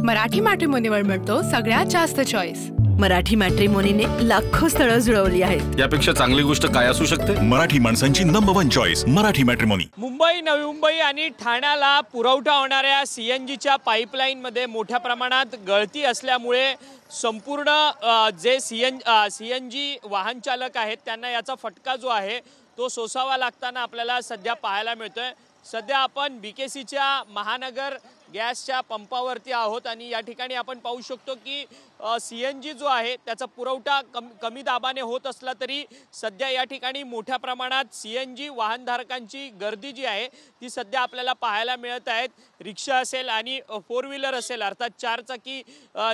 मराठी मॅट्रिमोनीवर मिळतो सगळ्यात जास्त चॉईस। मराठी मॅट्रिमोनीने लाखो स्थळं जुळवली आहेत। यापेक्षा चांगली गोष्ट काय असू शकते? मराठी माणसांची number 1 choice Marathi matrimony. Mumbai, Navi Mumbai आणि ठाण्याला पुरवठा होणाऱ्या सीएनजीच्या पाईपलाईनमध्ये मोठ्या प्रमाणात गळती असल्यामुळे संपूर्ण जे सीएनजी वाहन चालक आहेत त्यांना याचा फटका जो आहे तो सोसावा लागताना आपल्याला सध्या पाहायला मिळतोय। सध्या आपण बीकेसीच्या महानगर गॅसच्या पंपावरती आहोत आणि या ठिकाणी आपण पाहू शकतो की सीएनजी जो आहे त्याचा पुरवठा कमी दाबाने होत असला तरी सध्या या ठिकाणी मोठ्या प्रमाणात सीएनजी वाहनधारकांची गर्दी जी आहे ती सध्या आपल्याला पाहायला मिळत आहेत। रिक्षा असेल आणि 4 व्हीलर असेल अर्थात 4 चाकी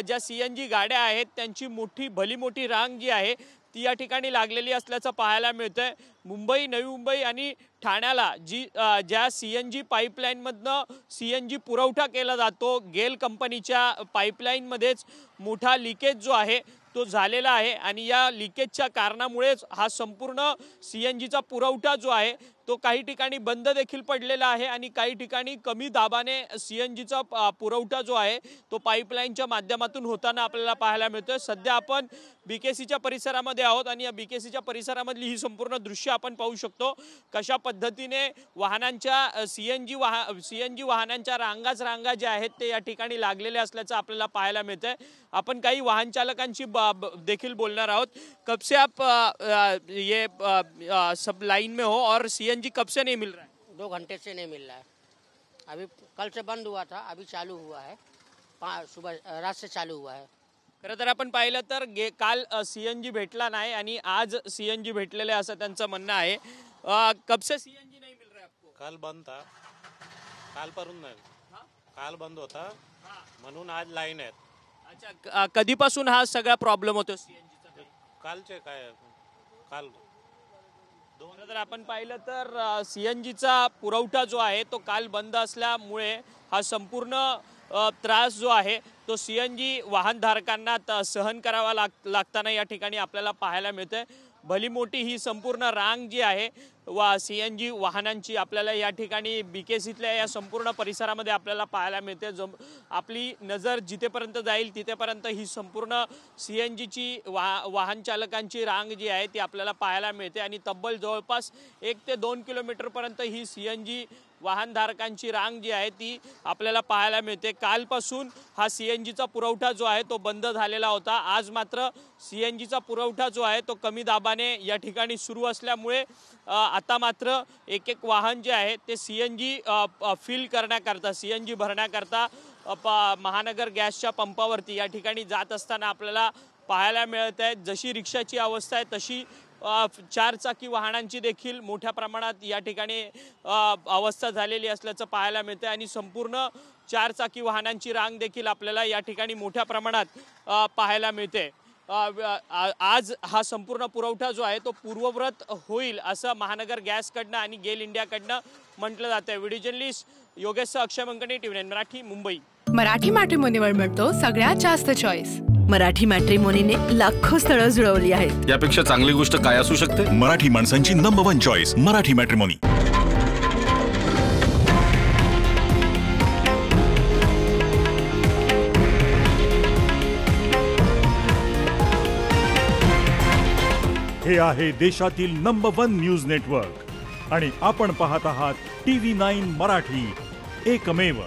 ज्या सीएनजी गाड्या आहेत त्यांची भली मोठी रांग जी आहे ती या ठिकाणी लागलेली असल्याचं पाहायला मिळतंय। मुंबई, नवी मुंबई आणि ठाण्याला ज्या सीएनजी पाईपलाईनमधनं सीएनजी पुरवठा केला जातो गेल कंपनीच्या पाईपलाईनमध्येच मोठा लिकेज जो आहे तो झालेला आहे आणि या लिकेजच्या कारणामुळेच हा संपूर्ण सीएनजीचा पुरवठा जो आहे तो काही ठिकाणी बंद देखील पडलेला आहे आणि काही ठिकाणी कमी दाबाने सीएनजीचा पुरवठा जो आहे तो पाईपलाईनच्या माध्यमातून होताना आपल्याला पाहायला मिळतोय। सध्या आपण बीकेसीच्या परिसरामध्ये आहोत आणि या बीकेसीच्या परिसरामधली ही संपूर्ण दृश्य आपण पाहू शकतो कशा पद्धतीने वाहनांच्या सीएनजी वाहनांच्या रांगा ज्या आहेत ते या ठिकाणी लागलेले असल्याचं आपल्याला पाहायला मिळतंय। आपण काही वाहन चालकांची देखील बोलणार आहोत। कब से आप ये सब लाइन में हो और सीएनजी कब से नहीं मिल रहा है? 2 घंटे से नहीं मिल रहा है। अभी कल से बंद हुआ था, अभी चालू हुआ है, सुबह रात से चालू हुआ है। खरं तर आपण पाहिलं तर काल सीएनजी भेटला नाही आणि आज सीएनजी भेटलेले असं त्यांचं म्हणणं आहे। कब से सीएनजी नहीं मिल रहा है आपको? काल बंद था, काल पासून नाही, काल बंद होता म्हणून आज लाईन आहे। अच्छा, कधीपासून हा सगळा प्रॉब्लेम होतो सीएनजीचा? कालचे काय काल जर आपण पाहिलं तर सीएनजीचा पुरवठा जो आहे तो काल बंद असल्यामुळे हा संपूर्ण त्रास जो आहे तो सीएनजी वाहनधारकांना सहन करावा लागताना या ठिकाणी आपल्याला पाहायला मिळतंय। भली मोठी ही संपूर्ण रांग जी आहे सीएनजी वाहनांची आपल्याला या ठिकाणी बीकेसीतल्या या संपूर्ण परिसरामध्ये आपल्याला पाहायला मिळते। आपली नजर जिथेपर्यंत जाईल तिथेपर्यंत ही संपूर्ण सीएनजीची वाहन चालकांची रांग जी आहे ती आपल्याला पाहायला मिळते आणि तब्बल जवळपास 1 ते 2 किलोमीटरपर्यंत ही सीएनजी वाहनधारकांची रांग जी आहे ती आपल्याला पाहायला मिळते। कालपासून हा सीएनजीचा पुरवठा जो आहे तो बंद झालेला होता। आज मात्र सीएनजीचा पुरवठा जो आहे तो कमी दाबाने या ठिकाणी सुरू असल्यामुळे आता मात्र एक वाहन जे आहे ते सीएनजी फिल करण्याकरता सीएनजी भरण्याकरता महानगर गॅसच्या पंपावरती या ठिकाणी जात असताना आपल्याला पाहायला मिळत आहे। जशी रिक्षाची अवस्था आहे तशी 4 चाकी वाहनांची देखील मोठ्या प्रमाणात या ठिकाणी अवस्था झालेली असल्याचं पाहायला मिळते आणि संपूर्ण 4 चाकी वाहनांची रांग देखील आपल्याला या ठिकाणी मोठ्या प्रमाणात पाहायला मिळते। आज हा संपूर्ण पुरवठा जो आहे तो पूर्ववत होईल असं महानगर गॅसकडनं आणि गेल इंडियाकडनं म्हटलं जातं। व्हिडिओ जर्नलिस्ट योगेश अक्षय मंकणी, टीव्ही 9 मराठी, मुंबई। मराठी मॅट्रिमोनीवर मिळतो सगळ्यात जास्त चॉईस। मराठी मॅट्रिमोनीने लाखो स्थळं जुळवली आहेत। यापेक्षा चांगली गोष्ट काय असू शकते? मराठी माणसांची नंबर 1 चॉईस मराठी मॅट्रिमोनी। हे आहे देशातील नंबर 1 न्यूज नेटवर्क आणि आपण पाहत आहात टीव्ही 9 मराठी, एकमेव।